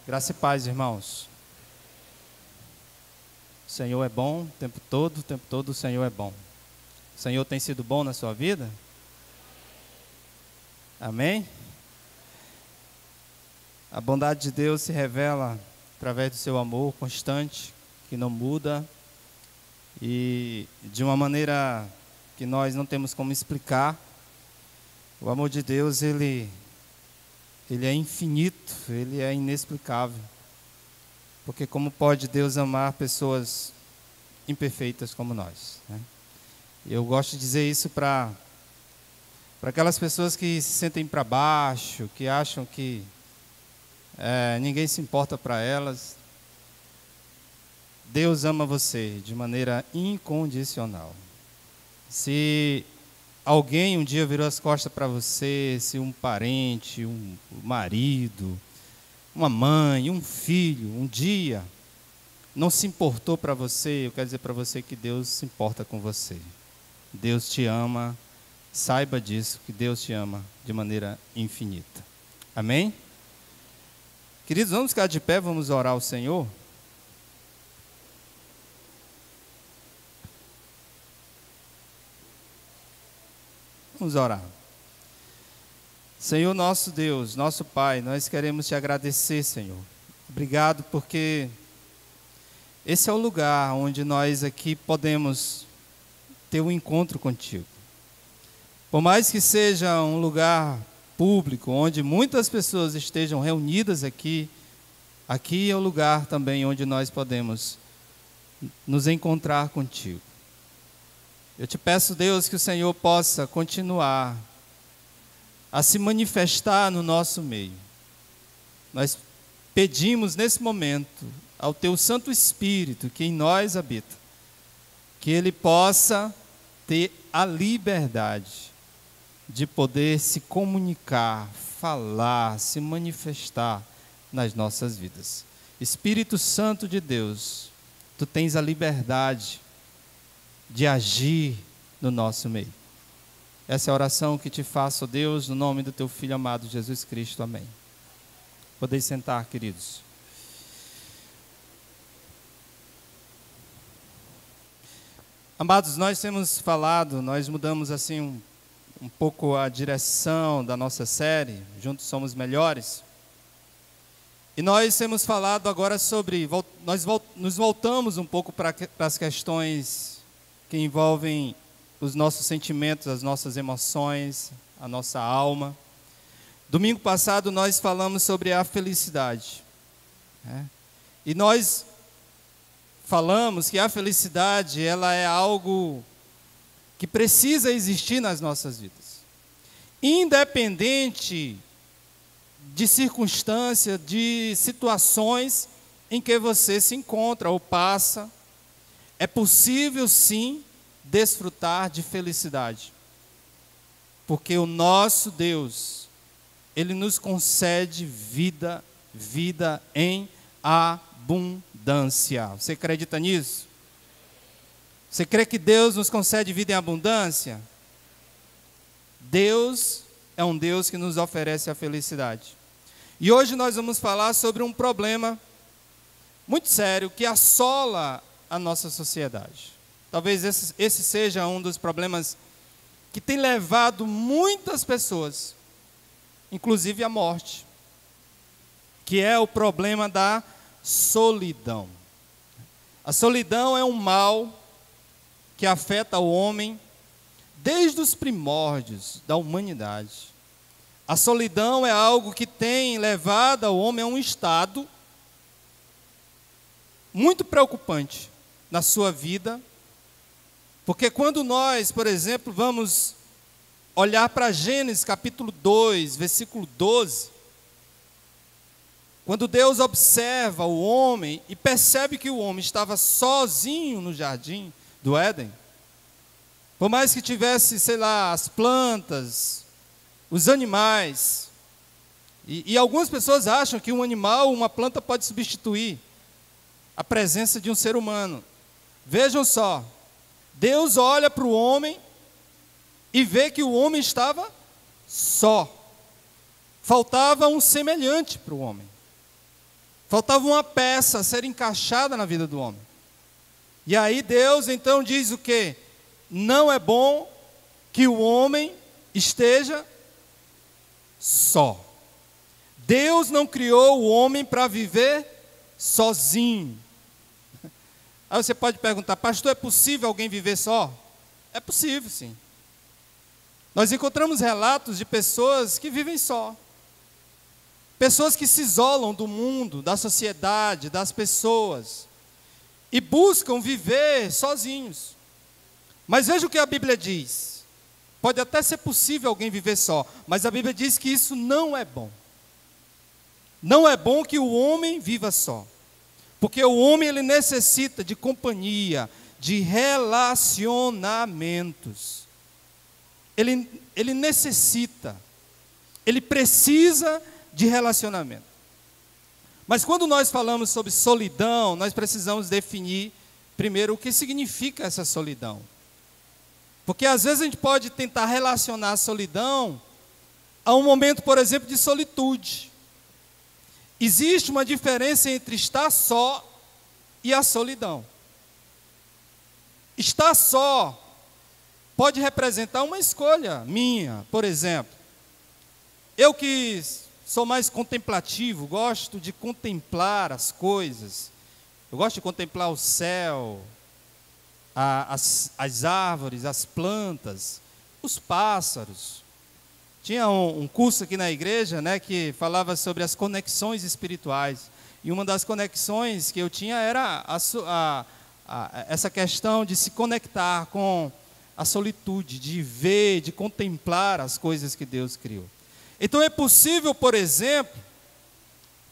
Graça e paz, irmãos. O Senhor é bom o tempo todo o Senhor é bom. O Senhor tem sido bom na sua vida? Amém? A bondade de Deus se revela através do seu amor constante, que não muda, e de uma maneira que nós não temos como explicar. O amor de Deus, ele é infinito, ele é inexplicável. Porque como pode Deus amar pessoas imperfeitas como nós, né? Eu gosto de dizer isso para aquelas pessoas que se sentem para baixo, que acham que ninguém se importa para elas. Deus ama você de maneira incondicional. Se alguém um dia virou as costas para você, se um parente, um marido, uma mãe, um filho, um dia não se importou para você, eu quero dizer para você que Deus se importa com você. Deus te ama, saiba disso, que Deus te ama de maneira infinita. Amém? Queridos, vamos ficar de pé, vamos orar ao Senhor. Vamos orar. Senhor nosso Deus, nosso Pai, nós queremos te agradecer, Senhor. Obrigado porque esse é o lugar onde nós aqui podemos ter um encontro contigo. Por mais que seja um lugar público, onde muitas pessoas estejam reunidas aqui, aqui é o lugar também onde nós podemos nos encontrar contigo. Eu te peço, Deus, que o Senhor possa continuar a se manifestar no nosso meio. Nós pedimos nesse momento ao Teu Santo Espírito que em nós habita, que Ele possa ter a liberdade de poder se comunicar, falar, se manifestar nas nossas vidas. Espírito Santo de Deus, Tu tens a liberdade de agir no nosso meio. Essa é a oração que te faço, Deus, no nome do Teu Filho amado Jesus Cristo. Amém. Podeis sentar, queridos. Amados, nós temos falado, nós mudamos assim um pouco a direção da nossa série, Juntos Somos Melhores. E nós temos falado agora sobre, nos voltamos um pouco para as questões que envolvem os nossos sentimentos, as nossas emoções, a nossa alma. Domingo passado nós falamos sobre a felicidade, né? E nós falamos que a felicidade, ela é algo que precisa existir nas nossas vidas. Independente de circunstância, de situações em que você se encontra ou passa, é possível sim desfrutar de felicidade. Porque o nosso Deus, Ele nos concede vida em abundância. Você acredita nisso? Você crê que Deus nos concede vida em abundância? Deus é um Deus que nos oferece a felicidade. E hoje nós vamos falar sobre um problema muito sério que assola a nossa sociedade. Talvez esse seja um dos problemas que tem levado muitas pessoas, inclusive à morte, que é o problema da solidão. A solidão é um mal que afeta o homem desde os primórdios da humanidade. A solidão é algo que tem levado o homem a um estado muito preocupante na sua vida, porque quando nós, por exemplo, vamos olhar para Gênesis capítulo 2, versículo 12, quando Deus observa o homem e percebe que o homem estava sozinho no jardim do Éden, por mais que tivesse, sei lá, as plantas, os animais, e algumas pessoas acham que um animal, uma planta pode substituir a presença de um ser humano. Vejam só, Deus olha para o homem e vê que o homem estava só. Faltava um semelhante para o homem. Faltava uma peça a ser encaixada na vida do homem. E aí Deus então diz o quê? Não é bom que o homem esteja só. Deus não criou o homem para viver sozinho. Aí você pode perguntar, pastor, é possível alguém viver só? É possível, sim. Nós encontramos relatos de pessoas que vivem só. Pessoas que se isolam do mundo, da sociedade, das pessoas. E buscam viver sozinhos. Mas veja o que a Bíblia diz. Pode até ser possível alguém viver só, mas a Bíblia diz que isso não é bom. Não é bom que o homem viva só. Porque o homem ele necessita de companhia, de relacionamentos. Ele necessita, ele precisa de relacionamento. Mas quando nós falamos sobre solidão, nós precisamos definir primeiro o que significa essa solidão. Porque às vezes a gente pode tentar relacionar a solidão a um momento, por exemplo, de solitude. Existe uma diferença entre estar só e a solidão. Estar só pode representar uma escolha minha, por exemplo. Eu que sou mais contemplativo, gosto de contemplar as coisas. Eu gosto de contemplar o céu, as árvores, as plantas, os pássaros. Tinha um curso aqui na igreja, né, que falava sobre as conexões espirituais. E uma das conexões que eu tinha era essa questão de se conectar com a solitude, de ver, de contemplar as coisas que Deus criou. Então é possível, por exemplo,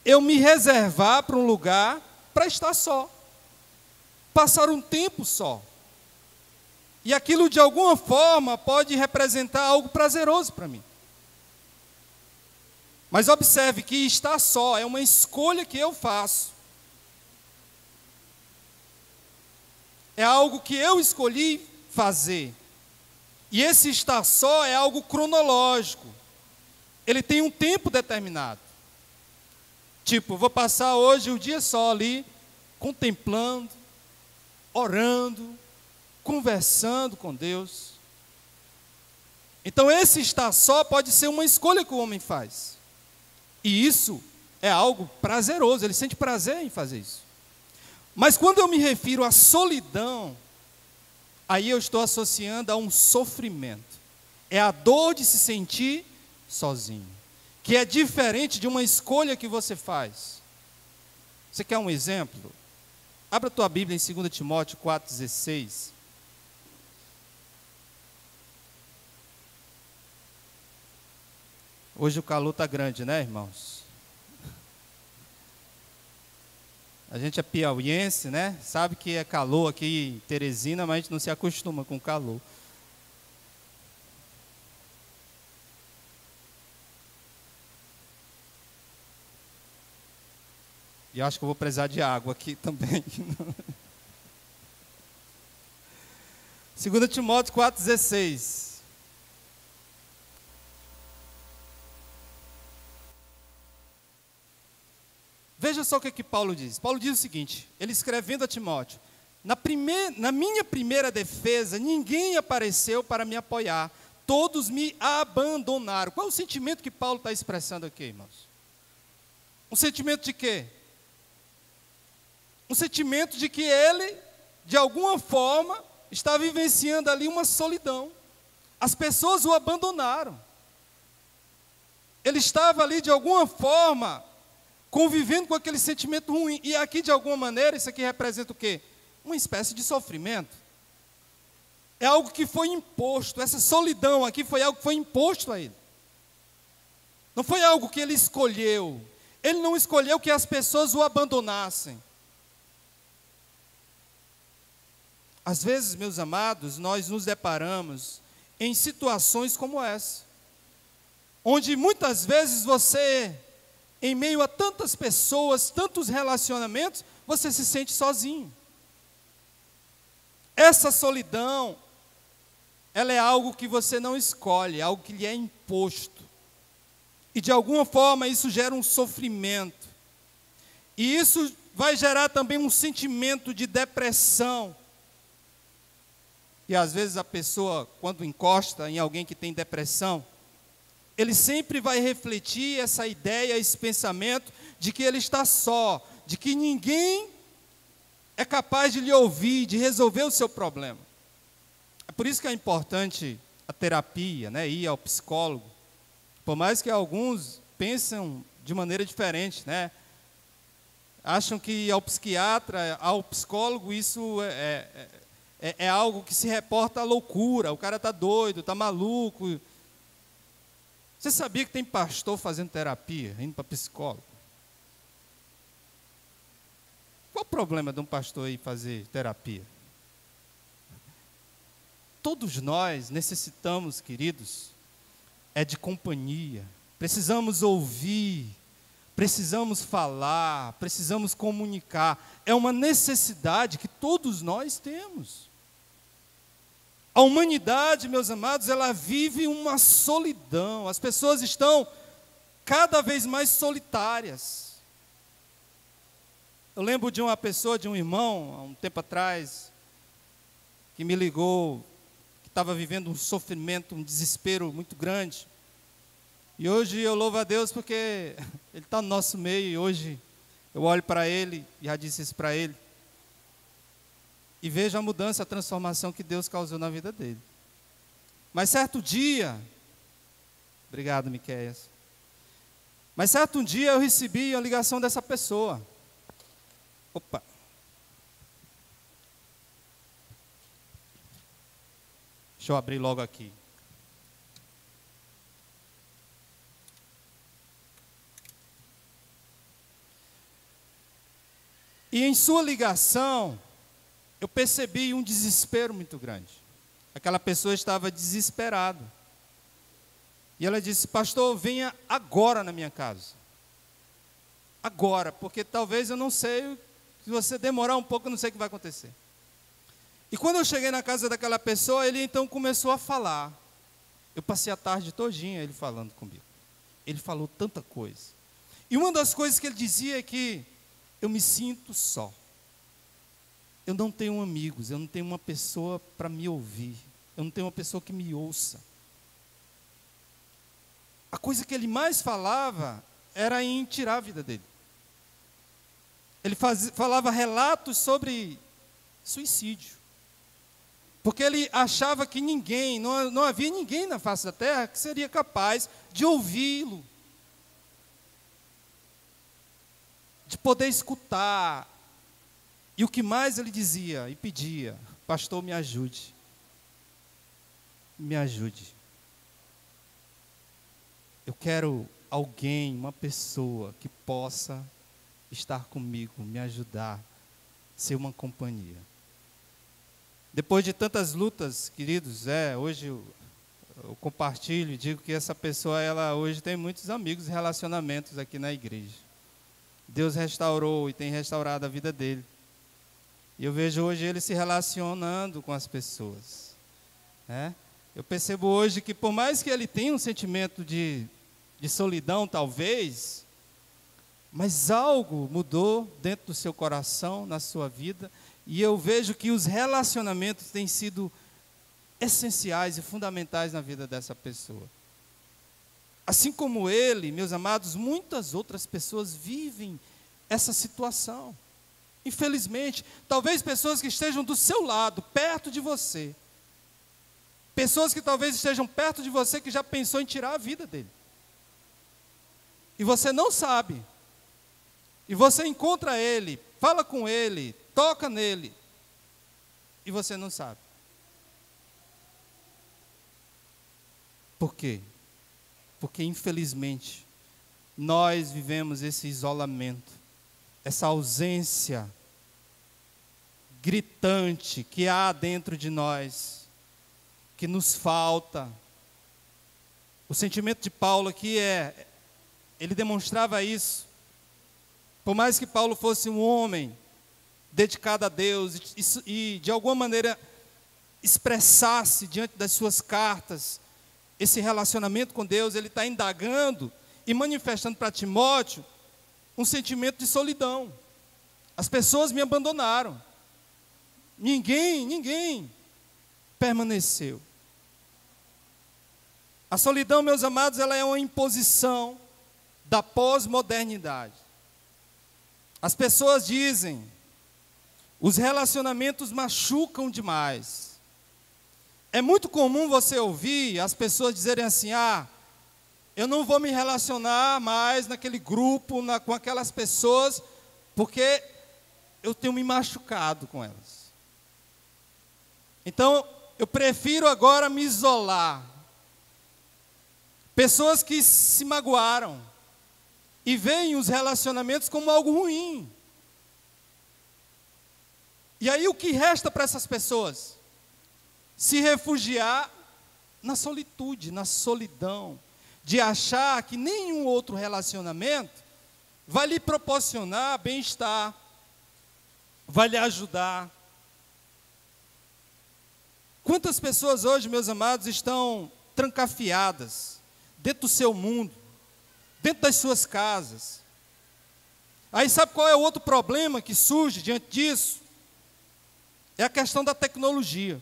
eu me reservar para um lugar para estar só. Passar um tempo só. E aquilo de alguma forma pode representar algo prazeroso para mim. Mas observe que estar só é uma escolha que eu faço. É algo que eu escolhi fazer. E esse estar só é algo cronológico. Ele tem um tempo determinado. Tipo, vou passar hoje o dia só ali, contemplando, orando, conversando com Deus. Então esse estar só pode ser uma escolha que o homem faz. E isso é algo prazeroso, ele sente prazer em fazer isso. Mas quando eu me refiro à solidão, aí eu estou associando a um sofrimento. É a dor de se sentir sozinho, que é diferente de uma escolha que você faz. Você quer um exemplo? Abra a tua Bíblia em 2 Timóteo 4,16. Hoje o calor está grande, né, irmãos? A gente é piauiense, né? Sabe que é calor aqui em Teresina, mas a gente não se acostuma com o calor. E acho que eu vou precisar de água aqui também. 2 Timóteo 4,16. Veja só o que Paulo diz. Paulo diz o seguinte, ele escrevendo a Timóteo: na minha primeira defesa, ninguém apareceu para me apoiar, todos me abandonaram. Qual é o sentimento que Paulo está expressando aqui, irmãos? Um sentimento de quê? Um sentimento de que ele, de alguma forma, está vivenciando ali uma solidão. As pessoas o abandonaram. Ele estava ali, de alguma forma, convivendo com aquele sentimento ruim. E aqui, de alguma maneira, isso aqui representa o quê? Uma espécie de sofrimento. É algo que foi imposto. Essa solidão aqui foi algo que foi imposto a ele. Não foi algo que ele escolheu. Ele não escolheu que as pessoas o abandonassem. Às vezes, meus amados, nós nos deparamos em situações como essa, onde muitas vezes você, em meio a tantas pessoas, tantos relacionamentos, você se sente sozinho. Essa solidão, ela é algo que você não escolhe, é algo que lhe é imposto. E de alguma forma isso gera um sofrimento. E isso vai gerar também um sentimento de depressão. E às vezes a pessoa, quando encosta em alguém que tem depressão, ele sempre vai refletir essa ideia, esse pensamento de que ele está só, de que ninguém é capaz de lhe ouvir, de resolver o seu problema. É por isso que é importante a terapia, né? Ir ao psicólogo. Por mais que alguns pensam de maneira diferente, né? Acham que ao psiquiatra, ao psicólogo, isso é algo que se reporta à loucura. O cara está doido, está maluco. Você sabia que tem pastor fazendo terapia, indo para psicólogo? Qual o problema de um pastor ir fazer terapia? Todos nós necessitamos, queridos, de companhia. Precisamos ouvir, precisamos falar, precisamos comunicar. É uma necessidade que todos nós temos. A humanidade, meus amados, ela vive uma solidão. As pessoas estão cada vez mais solitárias. Eu lembro de uma pessoa, de um irmão, há um tempo atrás, que me ligou, que estava vivendo um sofrimento, um desespero muito grande. E hoje eu louvo a Deus porque Ele está no nosso meio, e hoje eu olho para Ele, já disse isso para Ele, e vejo a mudança, a transformação que Deus causou na vida dele. Mas certo dia, obrigado, Miqueias, mas certo dia eu recebi a ligação dessa pessoa. Opa! Deixa eu abrir logo aqui. E em sua ligação, eu percebi um desespero muito grande. Aquela pessoa estava desesperada. E ela disse: pastor, venha agora na minha casa. Agora, porque talvez eu não sei, se você demorar um pouco, eu não sei o que vai acontecer. E quando eu cheguei na casa daquela pessoa, ele então começou a falar. Eu passei a tarde todinha ele falando comigo. Ele falou tanta coisa. E uma das coisas que ele dizia é que eu me sinto só. Eu não tenho amigos, eu não tenho uma pessoa para me ouvir. Eu não tenho uma pessoa que me ouça. A coisa que ele mais falava era em tirar a vida dele. Ele falava relatos sobre suicídio. Porque ele achava que ninguém, não havia ninguém na face da terra que seria capaz de ouvi-lo, de poder escutar. E o que mais ele dizia e pedia: pastor, me ajude. Me ajude. Eu quero alguém, uma pessoa que possa estar comigo, me ajudar, ser uma companhia. Depois de tantas lutas, queridos, hoje eu compartilho e digo que essa pessoa, ela hoje tem muitos amigos e relacionamentos aqui na igreja. Deus restaurou e tem restaurado a vida dele. E eu vejo hoje ele se relacionando com as pessoas. Eu percebo hoje que por mais que ele tenha um sentimento de solidão, talvez, mas algo mudou dentro do seu coração, na sua vida, e eu vejo que os relacionamentos têm sido essenciais e fundamentais na vida dessa pessoa. Assim como ele, meus amados, muitas outras pessoas vivem essa situação. Infelizmente, talvez pessoas que estejam do seu lado, perto de você. Pessoas que talvez estejam perto de você que já pensou em tirar a vida dele. E você não sabe. E você encontra ele, fala com ele, toca nele. E você não sabe. Por quê? Porque, infelizmente, nós vivemos esse isolamento, essa ausência gritante que há dentro de nós, que nos falta. O sentimento de Paulo aqui ele demonstrava isso. Por mais que Paulo fosse um homem dedicado a Deus e de alguma maneira expressasse diante das suas cartas esse relacionamento com Deus, ele está indagando e manifestando para Timóteo um sentimento de solidão. As pessoas me abandonaram. Ninguém permaneceu. A solidão, meus amados, ela é uma imposição da pós-modernidade. As pessoas dizem, os relacionamentos machucam demais. É muito comum você ouvir as pessoas dizerem assim, eu não vou me relacionar mais naquele grupo, com aquelas pessoas, porque eu tenho me machucado com elas. Então, eu prefiro agora me isolar. Pessoas que se magoaram e veem os relacionamentos como algo ruim. E aí o que resta para essas pessoas? Se refugiar na solitude, na solidão, de achar que nenhum outro relacionamento vai lhe proporcionar bem-estar, vai lhe ajudar. Quantas pessoas hoje, meus amados, estão trancafiadas dentro do seu mundo, dentro das suas casas. Aí sabe qual é o outro problema que surge diante disso? É a questão da tecnologia.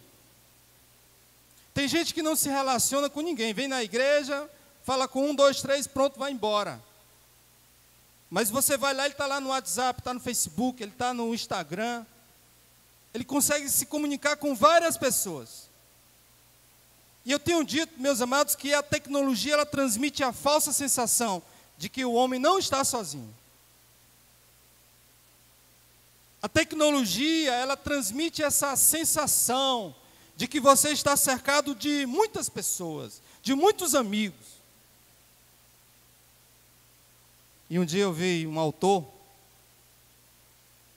Tem gente que não se relaciona com ninguém, vem na igreja, fala com 1, 2, 3, pronto, vai embora. Mas você vai lá, ele está lá no WhatsApp, está no Facebook, ele está no Instagram. Ele consegue se comunicar com várias pessoas. E eu tenho dito, meus amados, que a tecnologia ela transmite a falsa sensação de que o homem não está sozinho. A tecnologia, ela transmite essa sensação de que você está cercado de muitas pessoas, de muitos amigos. E um dia eu vi um autor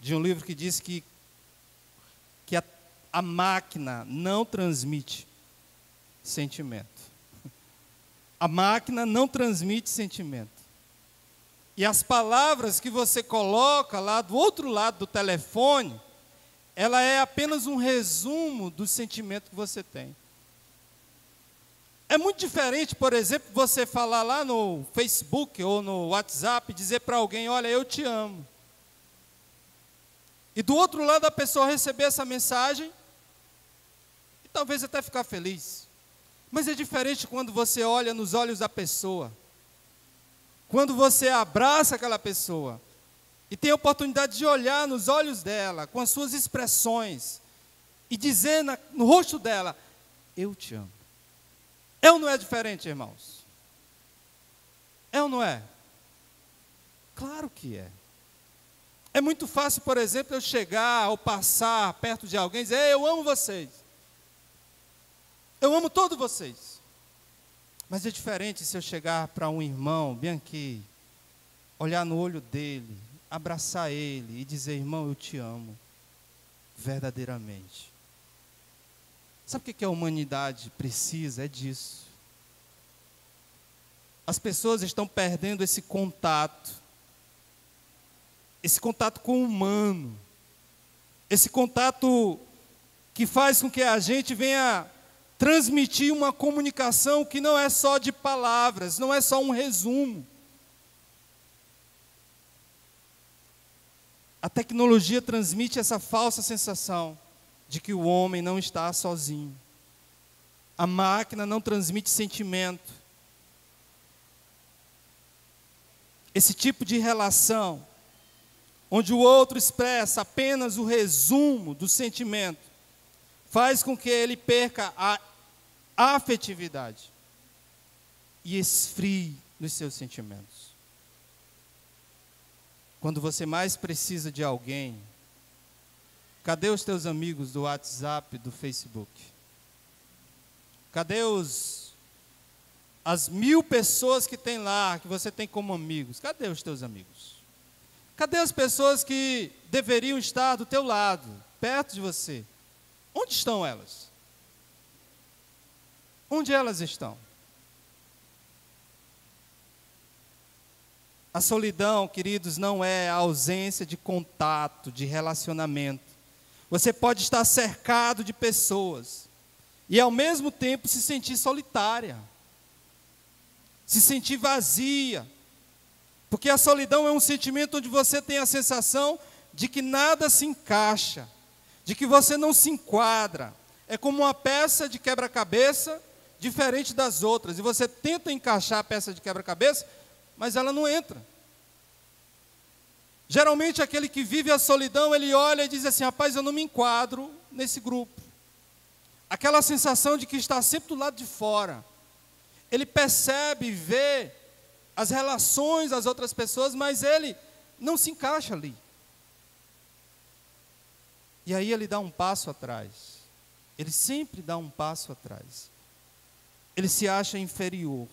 de um livro que disse que a máquina não transmite sentimento. A máquina não transmite sentimento. E as palavras que você coloca lá do outro lado do telefone, ela é apenas um resumo do sentimento que você tem. É muito diferente, por exemplo, você falar lá no Facebook ou no WhatsApp, dizer para alguém, olha, eu te amo. E do outro lado a pessoa receber essa mensagem, e talvez até ficar feliz. Mas é diferente quando você olha nos olhos da pessoa, quando você abraça aquela pessoa, e tem a oportunidade de olhar nos olhos dela, com as suas expressões, e dizer no rosto dela, eu te amo. É ou não é diferente, irmãos? É ou não é? Claro que é. É muito fácil, por exemplo, eu chegar ou passar perto de alguém e dizer, eu amo vocês. Eu amo todos vocês. Mas é diferente se eu chegar para um irmão, bem aqui, olhar no olho dele, abraçar ele e dizer, irmão, eu te amo, verdadeiramente. Sabe o que a humanidade precisa? É disso. As pessoas estão perdendo esse contato com o humano, esse contato que faz com que a gente venha transmitir uma comunicação que não é só de palavras, não é só um resumo. A tecnologia transmite essa falsa sensação de que o homem não está sozinho. A máquina não transmite sentimento. Esse tipo de relação, onde o outro expressa apenas o resumo do sentimento, faz com que ele perca a afetividade e esfrie nos seus sentimentos. Quando você mais precisa de alguém, cadê os teus amigos do WhatsApp, do Facebook? Cadê as 1000 pessoas que tem lá, que você tem como amigos? Cadê os teus amigos? Cadê as pessoas que deveriam estar do teu lado, perto de você? Onde estão elas? Onde elas estão? A solidão, queridos, não é a ausência de contato, de relacionamento. Você pode estar cercado de pessoas e ao mesmo tempo se sentir solitária, se sentir vazia, Porque a solidão é um sentimento onde você tem a sensação de que nada se encaixa, de que você não se enquadra. É como uma peça de quebra-cabeça diferente das outras, e você tenta encaixar a peça de quebra-cabeça, mas ela não entra. Geralmente aquele que vive a solidão, ele olha e diz assim: rapaz, eu não me enquadro nesse grupo. Aquela sensação de que está sempre do lado de fora. Ele percebe, vê as relações das outras pessoas, mas ele não se encaixa ali. E aí ele dá um passo atrás. Ele sempre dá um passo atrás. Ele se acha inferior.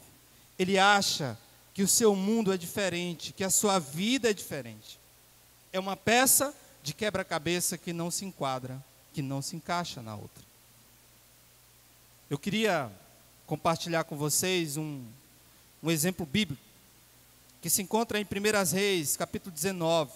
Ele acha que o seu mundo é diferente, que a sua vida é diferente. É uma peça de quebra-cabeça que não se enquadra, que não se encaixa na outra. Eu queria compartilhar com vocês um exemplo bíblico que se encontra em 1 Reis, capítulo 19.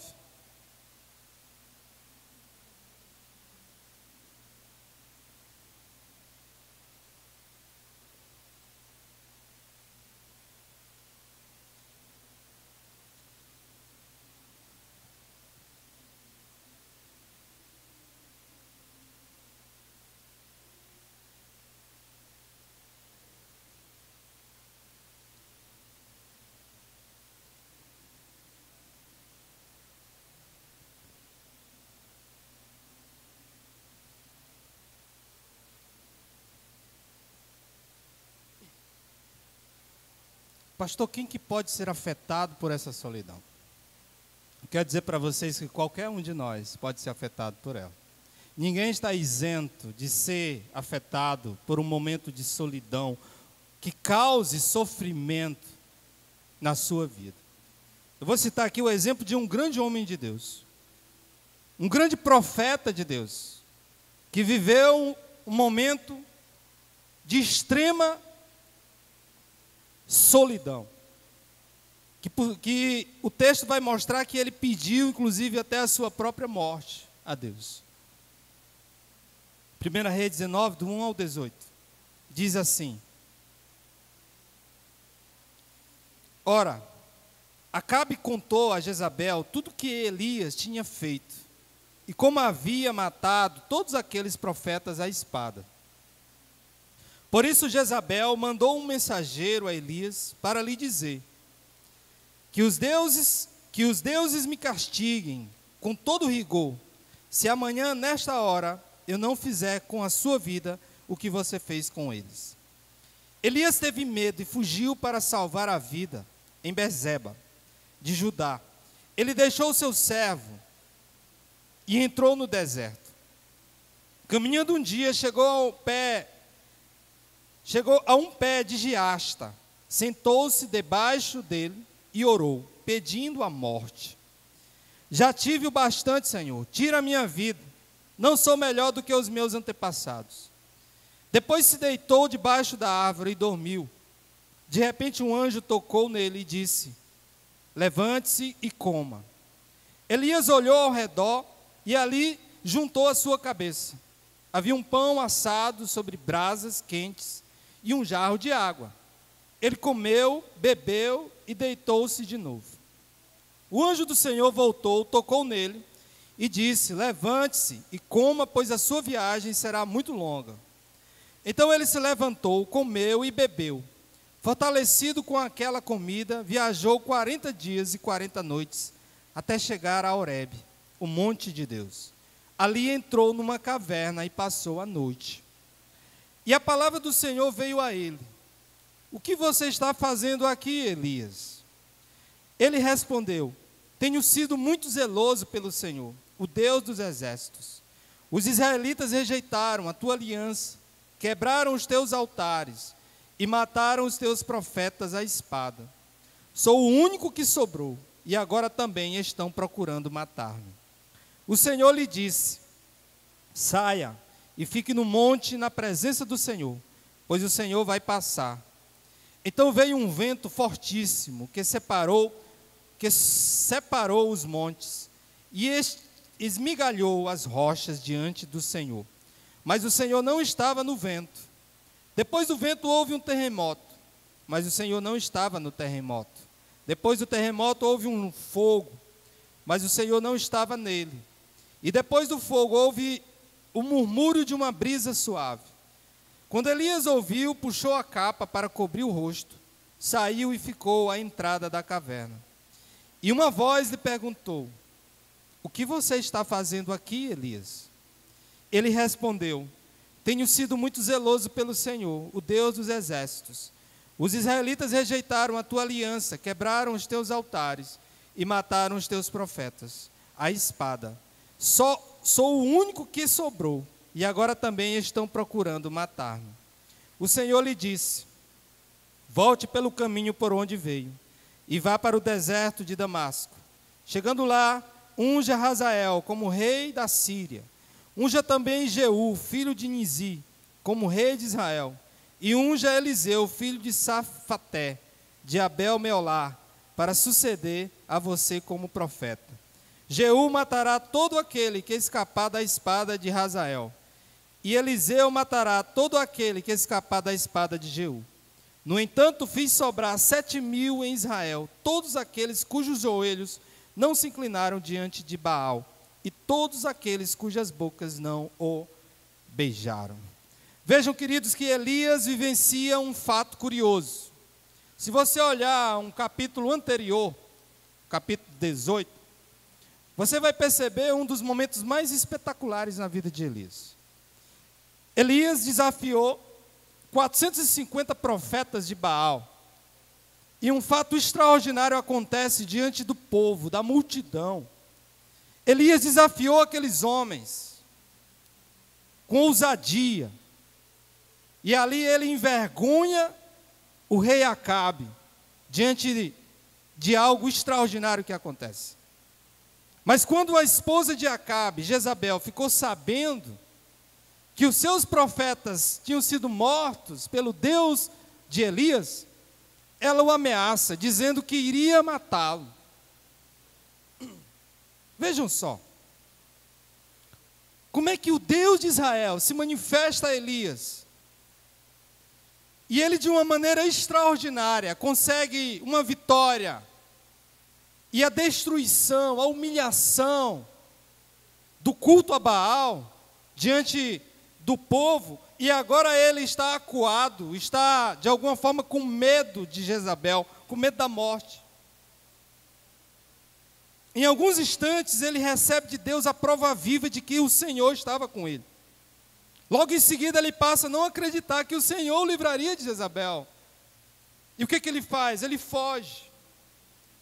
Pastor, quem que pode ser afetado por essa solidão? Eu quero dizer para vocês que qualquer um de nós pode ser afetado por ela. Ninguém está isento de ser afetado por um momento de solidão que cause sofrimento na sua vida. Eu vou citar aqui o exemplo de um grande homem de Deus, um grande profeta de Deus, que viveu um momento de extrema solidão, que o texto vai mostrar que ele pediu, inclusive, até a sua própria morte a Deus. 1 Reis 19, do 1 ao 18, diz assim: Ora, Acabe contou a Jezabel tudo que Elias tinha feito, e como havia matado todos aqueles profetas à espada. Por isso Jezabel mandou um mensageiro a Elias para lhe dizer: que os deuses me castiguem com todo rigor, se amanhã, nesta hora, eu não fizer com a sua vida o que você fez com eles. Elias teve medo e fugiu para salvar a vida em Beerseba, de Judá. Ele deixou o seu servo e entrou no deserto. Caminhando um dia, chegou a um pé de giasta, sentou-se debaixo dele e orou, pedindo a morte. Já tive o bastante, Senhor, tira a minha vida, não sou melhor do que os meus antepassados. Depois se deitou debaixo da árvore e dormiu. De repente um anjo tocou nele e disse: levante-se e coma. Elias olhou ao redor e ali juntou a sua cabeça. Havia um pão assado sobre brasas quentes e um jarro de água. Ele comeu, bebeu e deitou-se de novo. O anjo do Senhor voltou, tocou nele e disse: levante-se e coma, pois a sua viagem será muito longa. Então ele se levantou, comeu e bebeu. Fortalecido com aquela comida, viajou 40 dias e 40 noites, até chegar a Horebe, o monte de Deus. Ali entrou numa caverna e passou a noite. E a palavra do Senhor veio a ele: o que você está fazendo aqui, Elias? Ele respondeu: tenho sido muito zeloso pelo Senhor, o Deus dos exércitos. Os israelitas rejeitaram a tua aliança, quebraram os teus altares e mataram os teus profetas à espada. Sou o único que sobrou, e agora também estão procurando matar-me. O Senhor lhe disse: saia e fique no monte na presença do Senhor, pois o Senhor vai passar. Então veio um vento fortíssimo que separou os montes e esmigalhou as rochas diante do Senhor. Mas o Senhor não estava no vento. Depois do vento houve um terremoto, mas o Senhor não estava no terremoto. Depois do terremoto houve um fogo, mas o Senhor não estava nele. E depois do fogo houve o murmúrio de uma brisa suave. Quando Elias ouviu, puxou a capa para cobrir o rosto, saiu e ficou à entrada da caverna. E uma voz lhe perguntou: o que você está fazendo aqui, Elias? Ele respondeu: tenho sido muito zeloso pelo Senhor, o Deus dos exércitos. Os israelitas rejeitaram a tua aliança, quebraram os teus altares e mataram os teus profetas. A espada. Sou o único que sobrou, e agora também estão procurando matar-me. O Senhor lhe disse: volte pelo caminho por onde veio, e vá para o deserto de Damasco. Chegando lá, unja Hazael como rei da Síria. Unja também Jeú, filho de Nizi, como rei de Israel. E unja Eliseu, filho de Safaté, de Abel-Meolá, para suceder a você como profeta. Jeú matará todo aquele que escapar da espada de Hazael. E Eliseu matará todo aquele que escapar da espada de Jeú. No entanto, fiz sobrar 7.000 em Israel, todos aqueles cujos joelhos não se inclinaram diante de Baal, e todos aqueles cujas bocas não o beijaram. Vejam, queridos, que Elias vivencia um fato curioso. Se você olhar um capítulo anterior, capítulo 18, você vai perceber um dos momentos mais espetaculares na vida de Elias. Elias desafiou 450 profetas de Baal. E um fato extraordinário acontece diante do povo, da multidão. Elias desafiou aqueles homens com ousadia. E ali ele envergonha o rei Acabe diante de algo extraordinário que acontece. Mas quando a esposa de Acabe, Jezabel, ficou sabendo que os seus profetas tinham sido mortos pelo Deus de Elias, ela o ameaça, dizendo que iria matá-lo. Vejam só, como é que o Deus de Israel se manifesta a Elias, e ele de uma maneira extraordinária consegue uma vitória, e a destruição, a humilhação do culto a Baal, diante do povo, e agora ele está acuado, está de alguma forma com medo de Jezabel, com medo da morte. Em alguns instantes ele recebe de Deus a prova viva de que o Senhor estava com ele. Logo em seguida ele passa a não acreditar que o Senhor o livraria de Jezabel. E o que ele faz? Ele foge.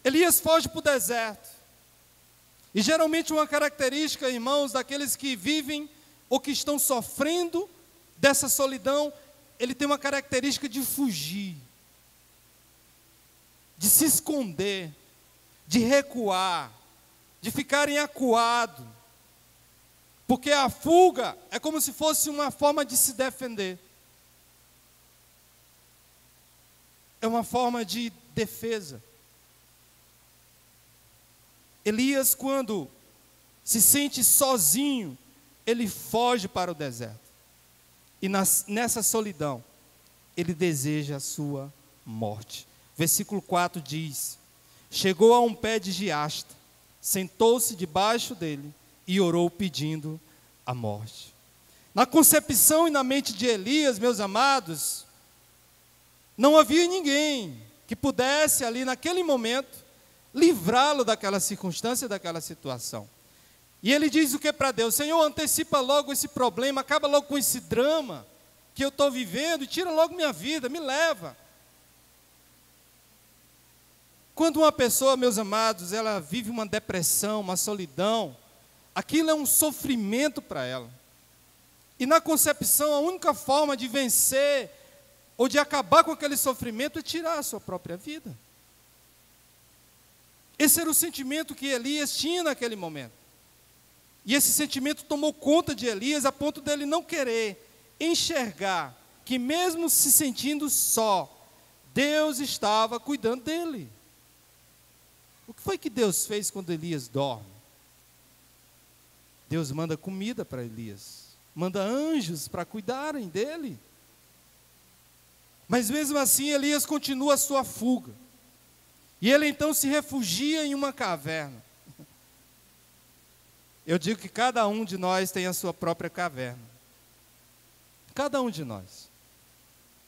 Elias foge para o deserto. E geralmente uma característica, irmãos, daqueles que vivem ou que estão sofrendo dessa solidão, ele tem uma característica de fugir, de se esconder, de recuar, de ficarem acuados. Porque a fuga é como se fosse uma forma de se defender. É uma forma de defesa. Elias, quando se sente sozinho, ele foge para o deserto. E nessa solidão, ele deseja a sua morte. Versículo 4 diz: chegou a um pé de giasta, sentou-se debaixo dele e orou pedindo a morte. Na concepção e na mente de Elias, meus amados, não havia ninguém que pudesse ali naquele momento livrá-lo daquela circunstância, daquela situação. E ele diz o que para Deus? Senhor, antecipa logo esse problema, acaba logo com esse drama que eu estou vivendo, e tira logo minha vida, me leva. Quando uma pessoa, meus amados, ela vive uma depressão, uma solidão, aquilo é um sofrimento para ela. E na concepção, a única forma de vencer ou de acabar com aquele sofrimento é tirar a sua própria vida. Esse era o sentimento que Elias tinha naquele momento. E esse sentimento tomou conta de Elias a ponto dele não querer enxergar que mesmo se sentindo só, Deus estava cuidando dele. O que foi que Deus fez quando Elias dorme? Deus manda comida para Elias, manda anjos para cuidarem dele. Mas mesmo assim Elias continua a sua fuga. E ele então se refugia em uma caverna. Eu digo que cada um de nós tem a sua própria caverna. Cada um de nós.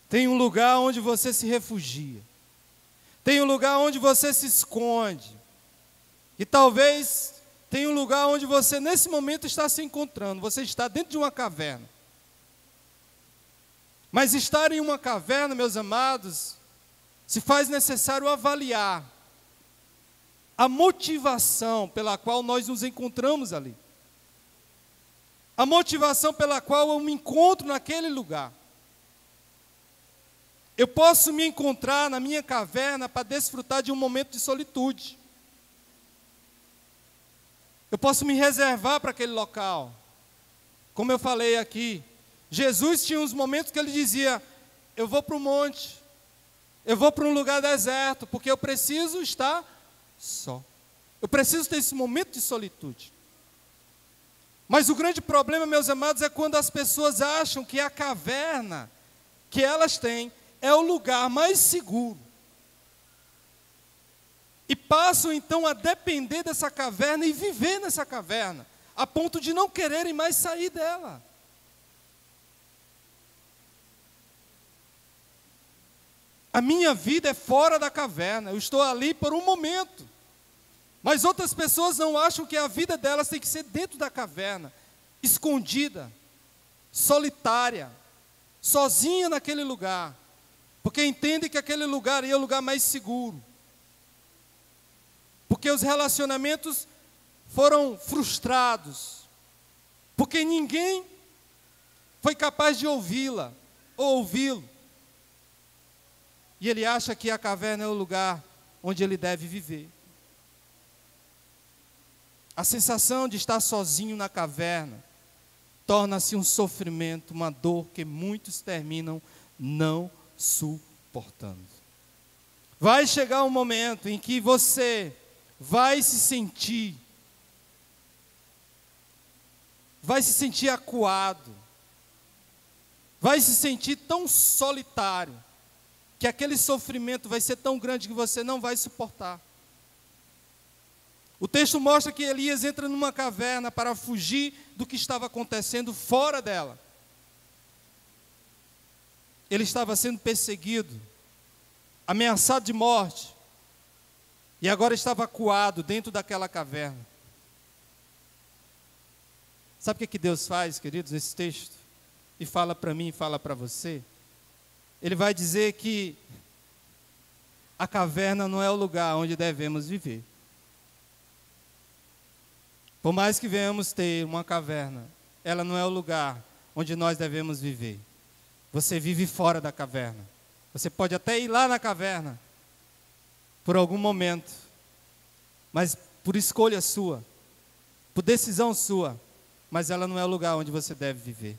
Tem um lugar onde você se refugia. Tem um lugar onde você se esconde. E talvez tenha um lugar onde você nesse momento está se encontrando. Você está dentro de uma caverna. Mas estar em uma caverna, meus amados, se faz necessário avaliar a motivação pela qual nós nos encontramos ali. A motivação pela qual eu me encontro naquele lugar. Eu posso me encontrar na minha caverna para desfrutar de um momento de solitude. Eu posso me reservar para aquele local. Como eu falei aqui, Jesus tinha uns momentos que ele dizia: eu vou para o monte, eu vou para um lugar deserto, porque eu preciso estar só. Eu preciso ter esse momento de solitude. Mas o grande problema, meus amados, é quando as pessoas acham que a caverna que elas têm é o lugar mais seguro. E passam então a depender dessa caverna e viver nessa caverna, a ponto de não quererem mais sair dela. A minha vida é fora da caverna, eu estou ali por um momento. Mas outras pessoas não acham que a vida delas tem que ser dentro da caverna, escondida, solitária, sozinha naquele lugar, porque entendem que aquele lugar é o lugar mais seguro. Porque os relacionamentos foram frustrados, porque ninguém foi capaz de ouvi-la ou ouvi-lo. E ele acha que a caverna é o lugar onde ele deve viver. A sensação de estar sozinho na caverna torna-se um sofrimento, uma dor que muitos terminam não suportando. Vai chegar um momento em que você vai se sentir acuado, vai se sentir tão solitário, que aquele sofrimento vai ser tão grande que você não vai suportar. O texto mostra que Elias entra numa caverna para fugir do que estava acontecendo fora dela. Ele estava sendo perseguido, ameaçado de morte, e agora estava acuado dentro daquela caverna. Sabe o que Deus faz, queridos, nesse texto? E fala para mim, e fala para você. Ele vai dizer que a caverna não é o lugar onde devemos viver. Por mais que venhamos ter uma caverna, ela não é o lugar onde nós devemos viver. Você vive fora da caverna. Você pode até ir lá na caverna, por algum momento, mas por escolha sua, por decisão sua, mas ela não é o lugar onde você deve viver.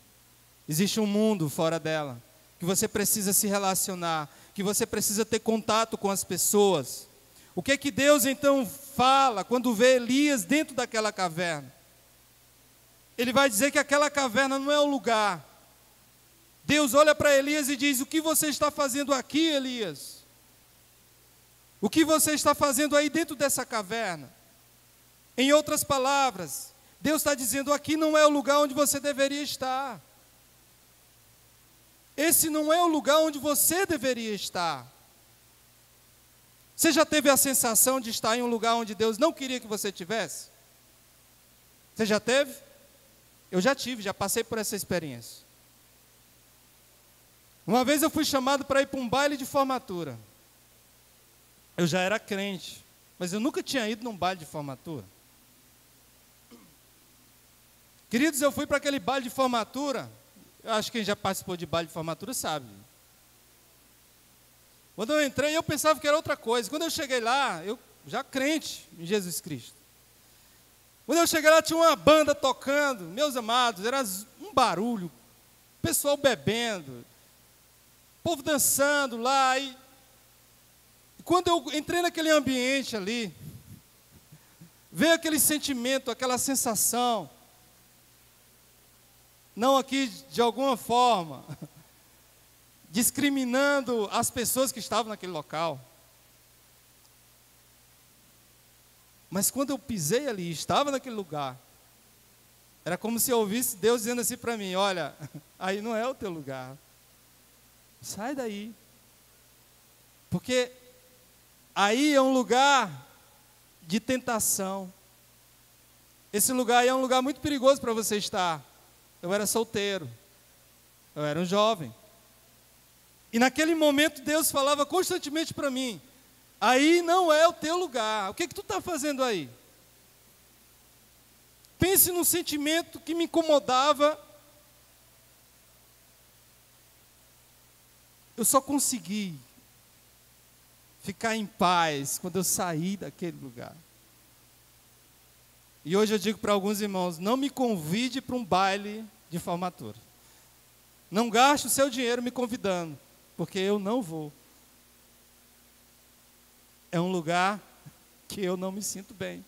Existe um mundo fora dela, que você precisa se relacionar, que você precisa ter contato com as pessoas. O que é que Deus então fala quando vê Elias dentro daquela caverna? Ele vai dizer que aquela caverna não é o lugar. Deus olha para Elias e diz: o que você está fazendo aqui, Elias? O que você está fazendo aí dentro dessa caverna? Em outras palavras, Deus está dizendo: aqui não é o lugar onde você deveria estar. Esse não é o lugar onde você deveria estar. Você já teve a sensação de estar em um lugar onde Deus não queria que você estivesse? Você já teve? Eu já tive, já passei por essa experiência. Uma vez eu fui chamado para ir para um baile de formatura. Eu já era crente, mas eu nunca tinha ido num baile de formatura. Queridos, eu fui para aquele baile de formatura. Eu acho que quem já participou de baile de formatura sabe. Quando eu entrei, eu pensava que era outra coisa. Quando eu cheguei lá, eu já crente em Jesus Cristo. Quando eu cheguei lá, tinha uma banda tocando, meus amados, era um barulho, pessoal bebendo, povo dançando lá. E quando eu entrei naquele ambiente ali, veio aquele sentimento, aquela sensação, não aqui de alguma forma discriminando as pessoas que estavam naquele local, Mas quando eu pisei ali, estava naquele lugar, era como se eu ouvisse Deus dizendo assim para mim: olha, aí não é o teu lugar, sai daí, porque aí é um lugar de tentação, esse lugar aí é um lugar muito perigoso para você estar. Eu era solteiro, eu era um jovem, e naquele momento Deus falava constantemente para mim: aí não é o teu lugar, o que tu está fazendo aí? Pense num sentimento que me incomodava. Eu só consegui ficar em paz quando eu saí daquele lugar. E hoje eu digo para alguns irmãos: não me convide para um baile de formatura. Não gaste o seu dinheiro me convidando, porque eu não vou. É um lugar que eu não me sinto bem.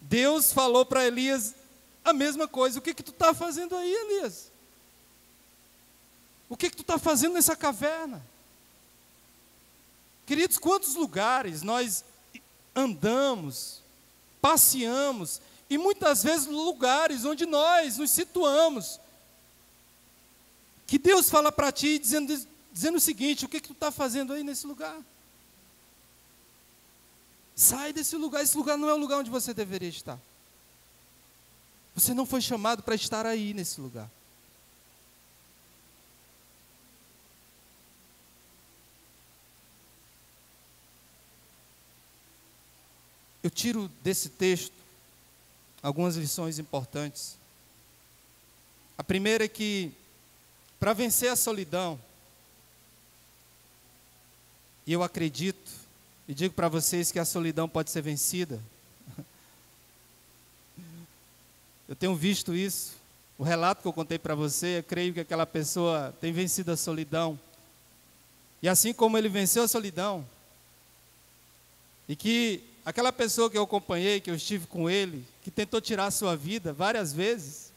Deus falou para Elias a mesma coisa: o que tu está fazendo aí, Elias? O que tu está fazendo nessa caverna? Queridos, quantos lugares nós andamos, passeamos, e muitas vezes lugares onde nós nos situamos, que Deus fala para ti dizendo o seguinte: o que tu está fazendo aí nesse lugar? Sai desse lugar, esse lugar não é o lugar onde você deveria estar. Você não foi chamado para estar aí nesse lugar. Eu tiro desse texto algumas lições importantes. A primeira é que, para vencer a solidão, e eu acredito, e digo para vocês que a solidão pode ser vencida. Eu tenho visto isso. O relato que eu contei para você, eu creio que aquela pessoa tem vencido a solidão. E assim como ele venceu a solidão, e que aquela pessoa que eu acompanhei, que eu estive com ele, que tentou tirar a sua vida várias vezes,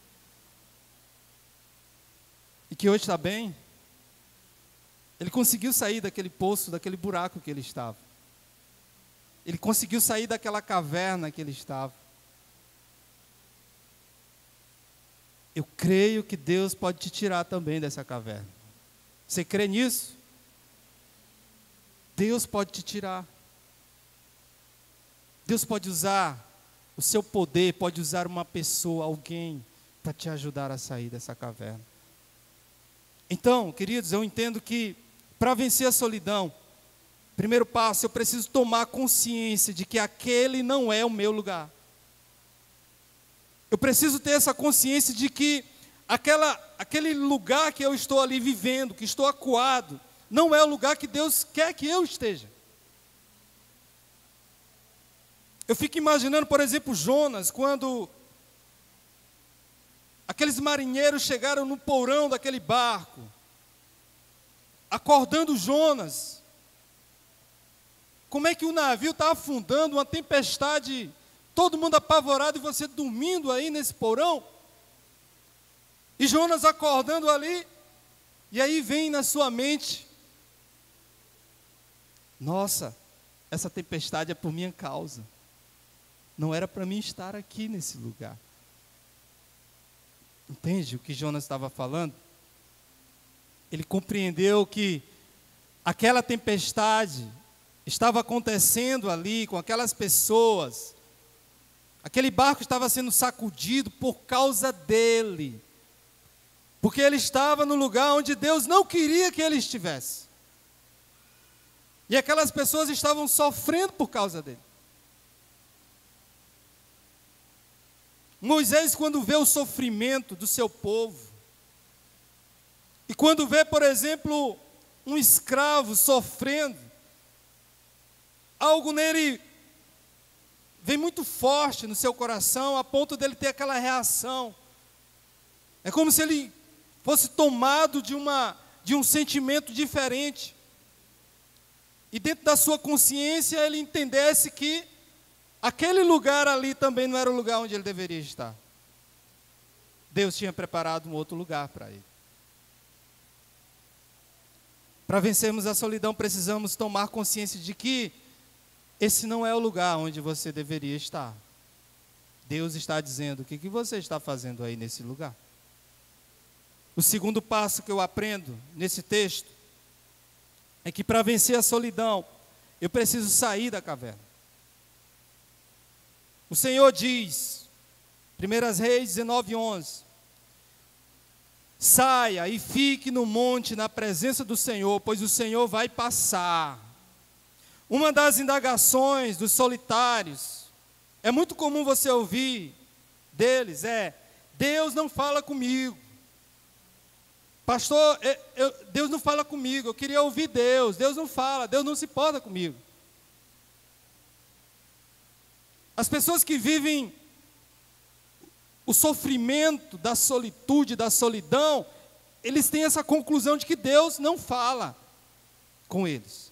e que hoje está bem, ele conseguiu sair daquele poço, daquele buraco que ele estava. Ele conseguiu sair daquela caverna que ele estava. Eu creio que Deus pode te tirar também dessa caverna. Você crê nisso? Deus pode te tirar. Deus pode usar o seu poder, pode usar uma pessoa, alguém, para te ajudar a sair dessa caverna. Então, queridos, eu entendo que para vencer a solidão, primeiro passo, eu preciso tomar consciência de que aquele não é o meu lugar. Eu preciso ter essa consciência de que aquele lugar que eu estou ali vivendo, que estou acuado, não é o lugar que Deus quer que eu esteja. Eu fico imaginando, por exemplo, Jonas, quando aqueles marinheiros chegaram no porão daquele barco, acordando Jonas. Como é que o navio está afundando, uma tempestade, todo mundo apavorado e você dormindo aí nesse porão? E Jonas acordando ali, e aí vem na sua mente: nossa, essa tempestade é por minha causa. Não era para mim estar aqui nesse lugar. Entende o que Jonas estava falando? Ele compreendeu que aquela tempestade estava acontecendo ali com aquelas pessoas. Aquele barco estava sendo sacudido por causa dele. Porque ele estava no lugar onde Deus não queria que ele estivesse. E aquelas pessoas estavam sofrendo por causa dele. Moisés, quando vê o sofrimento do seu povo, e quando vê, por exemplo, um escravo sofrendo, algo nele vem muito forte no seu coração, a ponto dele ter aquela reação. É como se ele fosse tomado de um sentimento diferente. E dentro da sua consciência ele entendesse que aquele lugar ali também não era o lugar onde ele deveria estar. Deus tinha preparado um outro lugar para ele. Para vencermos a solidão, precisamos tomar consciência de que esse não é o lugar onde você deveria estar. Deus está dizendo, o que você está fazendo aí nesse lugar? O segundo passo que eu aprendo nesse texto é que para vencer a solidão, eu preciso sair da caverna. O Senhor diz, 1 Reis 19:11, saia e fique no monte na presença do Senhor, pois o Senhor vai passar. Uma das indagações dos solitários, é muito comum você ouvir deles, Deus não fala comigo. Pastor, Deus não fala comigo, eu queria ouvir Deus não fala, Deus não se importa comigo. As pessoas que vivem o sofrimento da solitude, da solidão, eles têm essa conclusão de que Deus não fala com eles.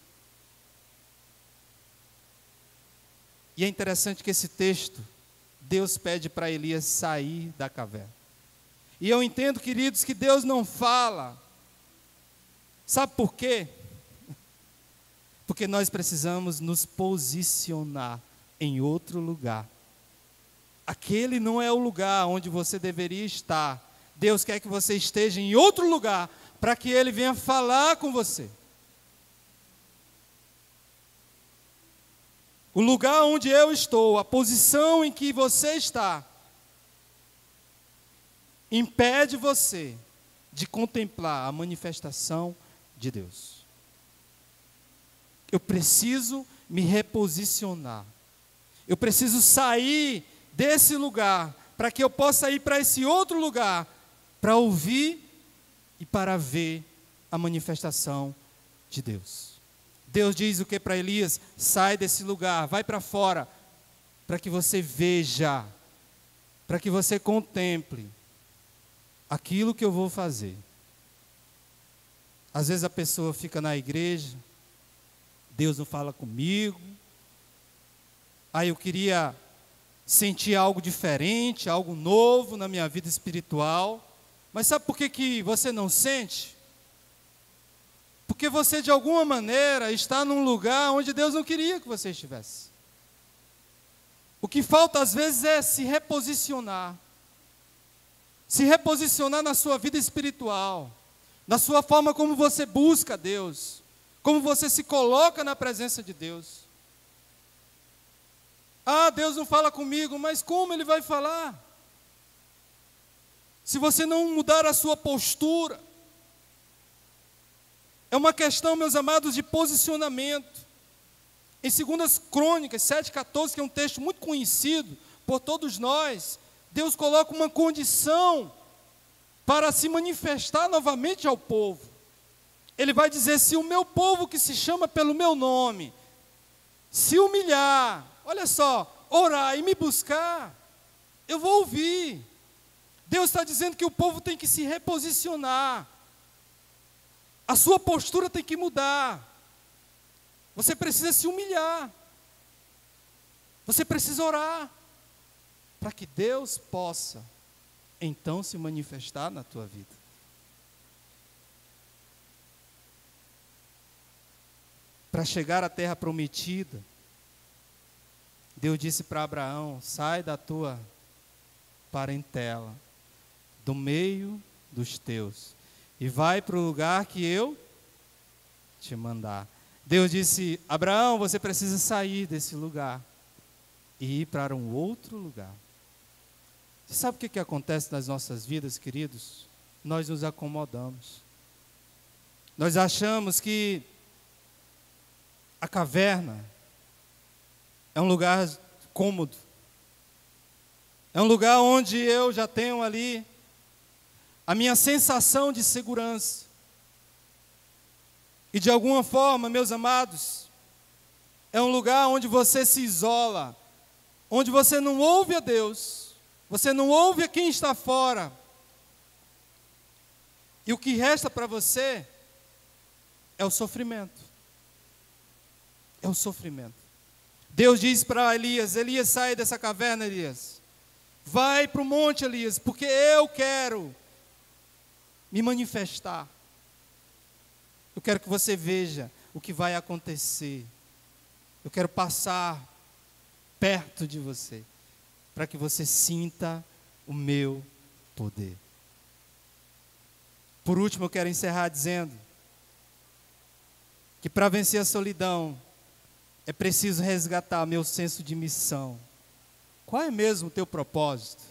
E é interessante que esse texto, Deus pede para Elias sair da caverna. E eu entendo, queridos, que Deus não fala. Sabe por quê? Porque nós precisamos nos posicionar em outro lugar. Aquele não é o lugar onde você deveria estar. Deus quer que você esteja em outro lugar, para que Ele venha falar com você. O lugar onde eu estou, a posição em que você está, impede você de contemplar a manifestação de Deus. Eu preciso me reposicionar. Eu preciso sair desse lugar, para que eu possa ir para esse outro lugar, para ouvir e para ver a manifestação de Deus. Deus diz o que para Elias? Sai desse lugar, vai para fora, para que você veja, para que você contemple aquilo que eu vou fazer. Às vezes a pessoa fica na igreja, Deus não fala comigo, aí eu queria sentir algo diferente, algo novo na minha vida espiritual, mas sabe por que você não sente? Porque você de alguma maneira está num lugar onde Deus não queria que você estivesse. O que falta às vezes é se reposicionar na sua vida espiritual, na sua forma como você busca Deus, como você se coloca na presença de Deus. Deus não fala comigo, mas como Ele vai falar? Se você não mudar a sua postura, é uma questão, meus amados, de posicionamento. Em 2 Crônicas 7,14, que é um texto muito conhecido por todos nós, Deus coloca uma condição para se manifestar novamente ao povo. Ele vai dizer, se o meu povo que se chama pelo meu nome, se humilhar, olha só, orar e me buscar, eu vou ouvir. Deus está dizendo que o povo tem que se reposicionar. A sua postura tem que mudar. Você precisa se humilhar. Você precisa orar. Para que Deus possa, então, se manifestar na tua vida. Para chegar à terra prometida, Deus disse para Abraão, sai da tua parentela, do meio dos teus, e vai para o lugar que eu te mandar. Deus disse, Abraão, você precisa sair desse lugar e ir para um outro lugar. Você sabe o que acontece nas nossas vidas, queridos? Nós nos acomodamos. Nós achamos que a caverna é um lugar cômodo. É um lugar onde eu já tenho ali a minha sensação de segurança. E de alguma forma, meus amados, é um lugar onde você se isola, onde você não ouve a Deus, você não ouve a quem está fora. E o que resta para você é o sofrimento. É o sofrimento. Deus diz para Elias, Elias, sai dessa caverna, Elias. Vai para o monte, Elias, porque eu quero me manifestar. Eu quero que você veja o que vai acontecer. Eu quero passar perto de você, para que você sinta o meu poder. Por último, eu quero encerrar dizendo que para vencer a solidão, é preciso resgatar meu senso de missão. Qual é mesmo o teu propósito?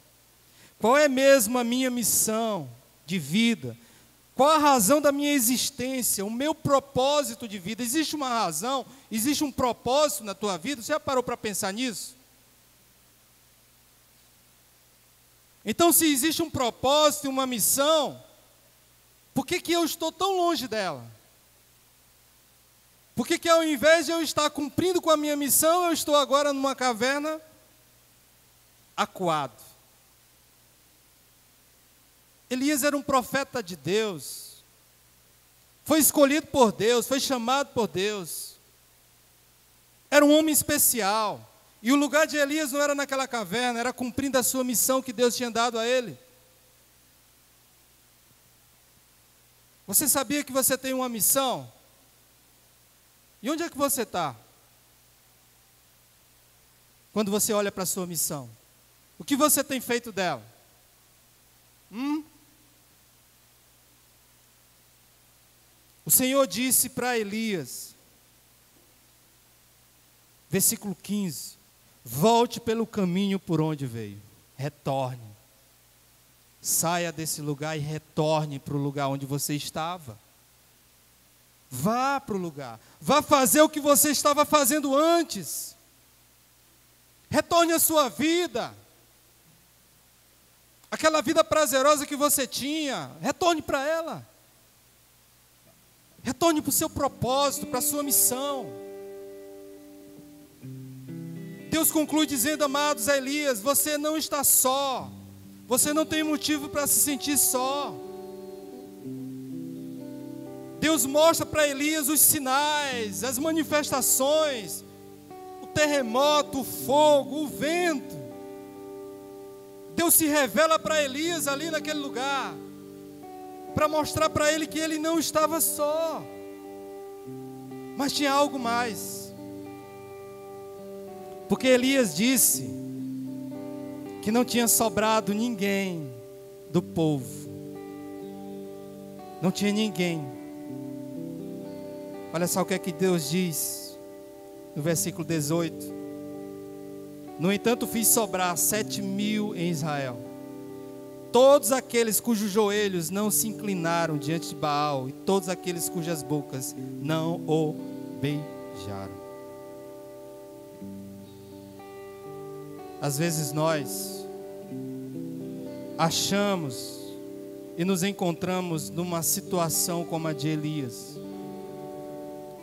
Qual é mesmo a minha missão de vida? Qual a razão da minha existência? O meu propósito de vida? Existe uma razão? Existe um propósito na tua vida? Você já parou para pensar nisso? Então, se existe um propósito e uma missão, por que eu estou tão longe dela? Por que ao invés de eu estar cumprindo com a minha missão, eu estou agora numa caverna acuado? Elias era um profeta de Deus, foi escolhido por Deus, foi chamado por Deus, era um homem especial, e o lugar de Elias não era naquela caverna, era cumprindo a sua missão que Deus tinha dado a ele. Você sabia que você tem uma missão? E onde é que você está? Quando você olha para a sua missão, o que você tem feito dela? O Senhor disse para Elias, versículo 15, volte pelo caminho por onde veio, retorne, saia desse lugar e retorne para o lugar onde você estava. Vá para o lugar, vá fazer o que você estava fazendo antes, retorne à sua vida, aquela vida prazerosa que você tinha, retorne para ela. Retorne para o seu propósito, para a sua missão. Deus conclui dizendo, amados, a Elias, você não está só. Você não tem motivo para se sentir só. Deus mostra para Elias os sinais, as manifestações, o terremoto, o fogo, o vento. Deus se revela para Elias ali naquele lugar, para mostrar para ele que ele não estava só, mas tinha algo mais. Porque Elias disse que não tinha sobrado ninguém do povo, não tinha ninguém. Olha só o que é que Deus diz no versículo 18: no entanto fiz sobrar 7.000 em Israel, todos aqueles cujos joelhos não se inclinaram diante de Baal, e todos aqueles cujas bocas não o beijaram. Às vezes nós achamos e nos encontramos numa situação como a de Elias.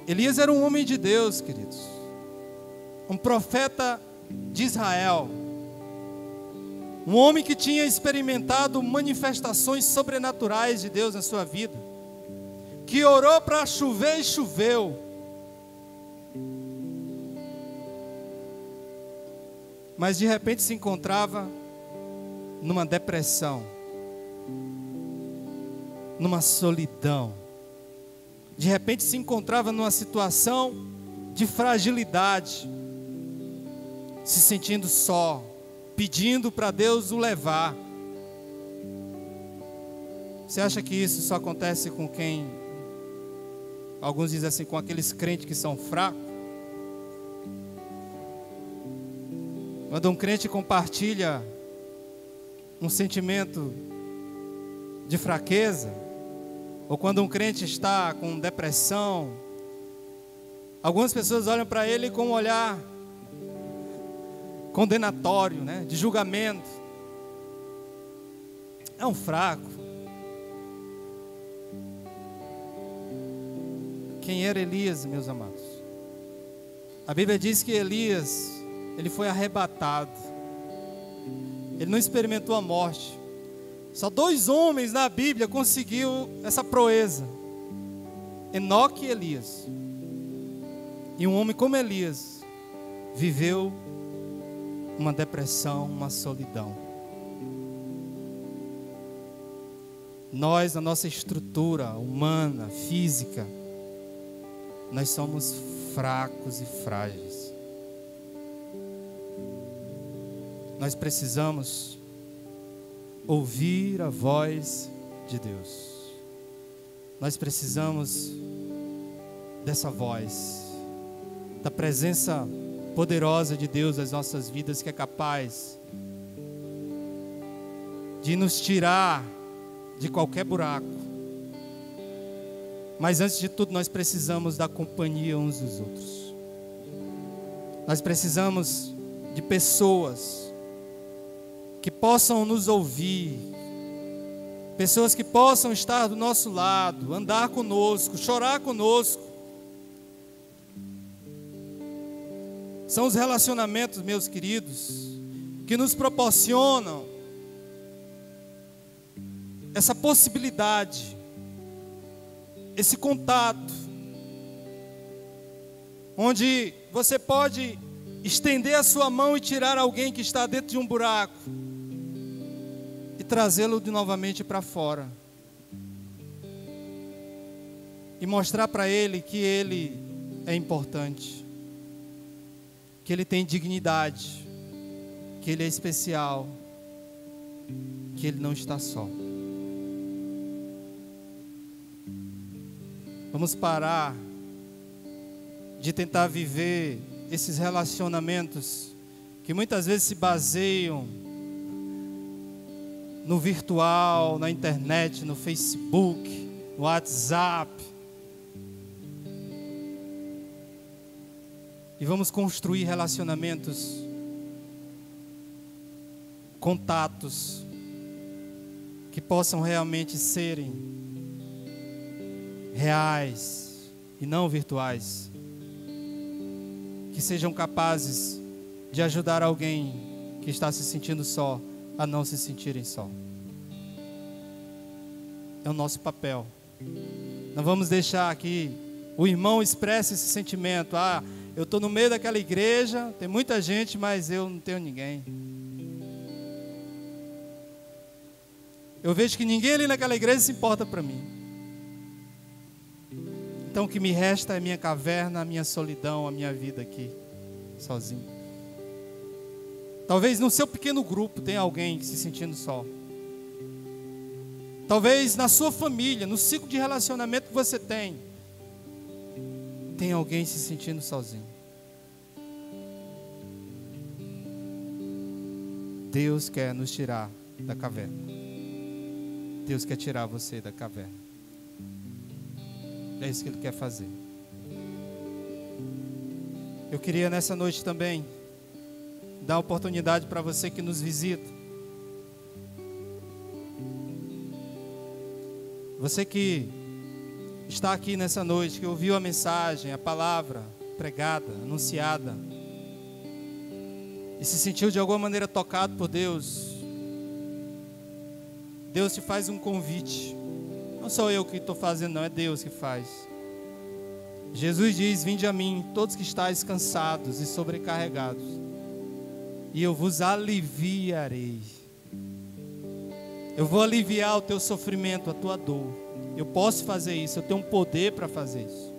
Elias era um homem de Deus, queridos, um profeta de Israel, um homem que tinha experimentado manifestações sobrenaturais de Deus na sua vida, que orou para chover e choveu, mas de repente se encontrava numa depressão, numa solidão, de repente se encontrava numa situação de fragilidade, se sentindo só, pedindo para Deus o levar. Você acha que isso só acontece com quem, alguns dizem assim, com aqueles crentes que são fracos? Quando um crente compartilha um sentimento de fraqueza, ou quando um crente está com depressão, algumas pessoas olham para ele com um olhar condenatório, né, de julgamento. É um fraco. Quem era Elias, meus amados? A Bíblia diz que Elias, ele foi arrebatado. Ele não experimentou a morte. Só 2 homens na Bíblia conseguiu essa proeza: Enoque e Elias. E um homem como Elias viveu uma depressão, uma solidão. Nós, na nossa estrutura humana, física, nós somos fracos e frágeis. Nós precisamos ouvir a voz de Deus. Nós precisamos dessa voz, da presença poderosa de Deus nas nossas vidas, que é capaz de nos tirar de qualquer buraco. Mas antes de tudo, nós precisamos da companhia uns dos outros. Nós precisamos de pessoas que possam nos ouvir, pessoas que possam estar do nosso lado, andar conosco, chorar conosco. São os relacionamentos, meus queridos, que nos proporcionam essa possibilidade, esse contato, onde você pode estender a sua mão e tirar alguém que está dentro de um buraco e trazê-lo novamente para fora e mostrar para ele que ele é importante, que ele tem dignidade, que ele é especial, que ele não está só. Vamos parar de tentar viver esses relacionamentos que muitas vezes se baseiam no virtual, na internet, no Facebook, no WhatsApp. E vamos construir relacionamentos, contatos, que possam realmente serem reais e não virtuais. Que sejam capazes de ajudar alguém que está se sentindo só a não se sentirem só. É o nosso papel. Não vamos deixar que o irmão expresse esse sentimento. Ah, eu estou no meio daquela igreja, tem muita gente, mas eu não tenho ninguém. Eu vejo que ninguém ali naquela igreja se importa para mim. Então o que me resta é minha caverna, a minha solidão, a minha vida aqui, sozinho. Talvez no seu pequeno grupo tenha alguém se sentindo só. Talvez na sua família, no ciclo de relacionamento que você tem alguém se sentindo sozinho. Deus quer nos tirar da caverna. Deus quer tirar você da caverna. É isso que Ele quer fazer. Eu queria nessa noite também dar oportunidade para você que nos visita. Você que está aqui nessa noite, que ouviu a mensagem, a palavra pregada, anunciada, e se sentiu de alguma maneira tocado por Deus. Deus te faz um convite. Não sou eu que estou fazendo, não, é Deus que faz. Jesus diz: vinde a mim, todos que estáis cansados e sobrecarregados, e eu vos aliviarei. Eu vou aliviar o teu sofrimento, a tua dor. Eu posso fazer isso, eu tenho um poder para fazer isso.